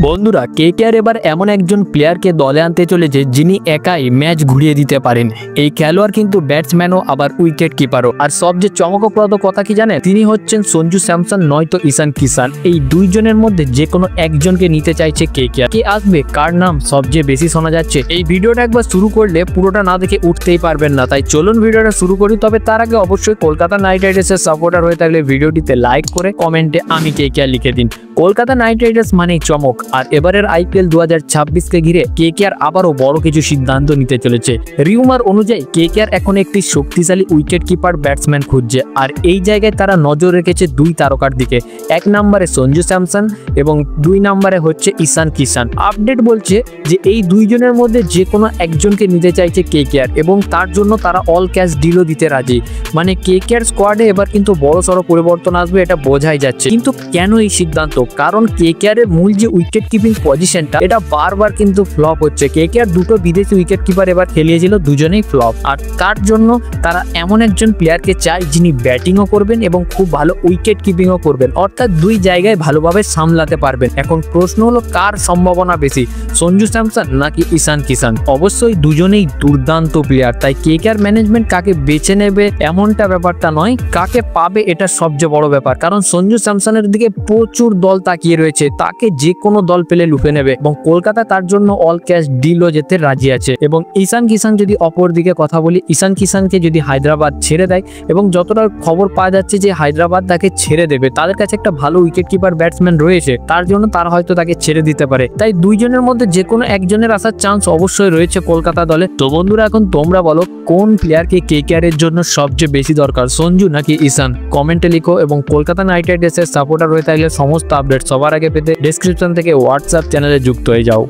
বন্ধুরা কেকেআর এবার এমন একজন প্লেয়ারকে দলে আনতে চলেছে যিনি একাই ম্যাচ ঘুরিয়ে দিতে পারেন। এই খেলোয়াড় কিন্তু ব্যাটসম্যানও আবার উইকেট কিপারও। আর সবচেয়ে চমকপ্রদ কথা কি জানেন, তিনি হচ্ছেন সঞ্জু স্যামসন নয়তো ঈশান কিষান। এই দুইজনের মধ্যে যে কোনো একজনকে নিতে চাইছে কেকেআর। কে আসবে, কার নাম সবচেয়ে বেশি শোনা যাচ্ছে? এই ভিডিওটা একবার শুরু করলে পুরোটা না দেখে উঠতেই পারবেন না, তাই চলুন ভিডিওটা শুরু করি। তবে তার আগে অবশ্যই কলকাতা নাইট রাইডার্সের সাপোর্টার হয়ে থাকলে ভিডিওটিতে লাইক করে কমেন্টে আমি কেকেআর লিখে দিন। কলকাতা নাইট রাইডার্স মানেই চমক, আর এবারের আইপিএল 2026কে ঘিরে কেকেআর আবারও বড় কিছু সিদ্ধান্ত নিতে চলেছে। রিউমার অনুযায়ী কেকেআর এখন একটি শক্তিশালী উইকেট কিপার ব্যাটসম্যান খুঁজছে, আর এই জায়গায় তারা নজর রেখেছে দুই তারকার দিকে। 1 নম্বরে সঞ্জু স্যামসন এবং 2 নম্বরে হচ্ছে ঈশান কিষান। আপডেট বলছে যে এই দুইজনের মধ্যে যে কোনো একজনকে নিতে চাইছে কেকেআর, এবং তার জন্য তারা অল ক্যাশ ডিলও দিতে রাজি। মানে কেকেআর স্কোয়াডে এবার কিন্তু বড়সড় পরিবর্তন আসবে, এটা বোঝাই যাচ্ছে। কিন্তু কেন এই সিদ্ধান্ত? কারণ কেকেআর এর মূল যে উইকেট কিপিং পজিশনটা, এটা বারবার কিন্তু ফ্লপ হচ্ছে। কেকেআর দুটো বিদেশি উইকেট কিপার এবার খেলিয়েছিল, দুজনেই ফ্লপ। আর তার জন্য তারা এমন একজন প্লেয়ারকে চায় যিনি ব্যাটিংও করবেন এবং খুব ভালো উইকেট কিপিংও করবেন, অর্থাৎ দুই জায়গায় ভালোভাবে সামলাতে পারবেন। এখন প্রশ্ন হলো কার সম্ভাবনা বেশি, সঞ্জু স্যামসন নাকি ঈশান কিষান? অবশ্যই দুজনেই দুর্দান্ত প্লেয়ার, তাই কেকেআর ম্যানেজমেন্ট কাকে বেছে নেবে এমনটা ব্যাপারটা নয়, কাকে পাবে এটা সবচেয়ে বড় ব্যাপার। কারণ সঞ্জু স্যামসনের দিকে প্রচুর দল তাকিয়ে রয়েছে, তাকে যে কোনো দল পেলে লুফে নেবে, এবং কলকাতা তার জন্য অল ক্যাশ ডিলও যেতে রাজি আছে। এবং ঈশান কিষান যদি অপর দিকে কথা বলি, ঈশান কিষানকে যদি হায়দ্রাবাদ ছেড়ে দেয়, এবং যতটা খবর পাওয়া যাচ্ছে যে হায়দ্রাবাদ তাকে ছেড়ে দেবে, তাদের কাছে একটা ভালো উইকেট কিপার ব্যাটসম্যান রয়েছে, তার জন্য তারা হয়তো তাকে ছেড়ে দিতে পারে। তাই দুইজনের মধ্যে যে কোনো একজনের আসার চান্স অবশ্যই রয়েছে কলকাতা দলে। তো বন্ধুরা এখন তোমরা বলো, কোন প্লেয়ারকে কেকেআর এর জন্য সবচেয়ে বেশি দরকার, সঞ্জু নাকি ঈশান? কমেন্টে লিখো, এবং কলকাতা নাইট রাইডার্সের সাপোর্টার হয়ে থাকলে সমস্ত আপডেট সবার আগে পেতে ডেসক্রিপশন থেকে হোয়াটসঅ্যাপ চ্যানেলে যুক্ত হয়ে যাও।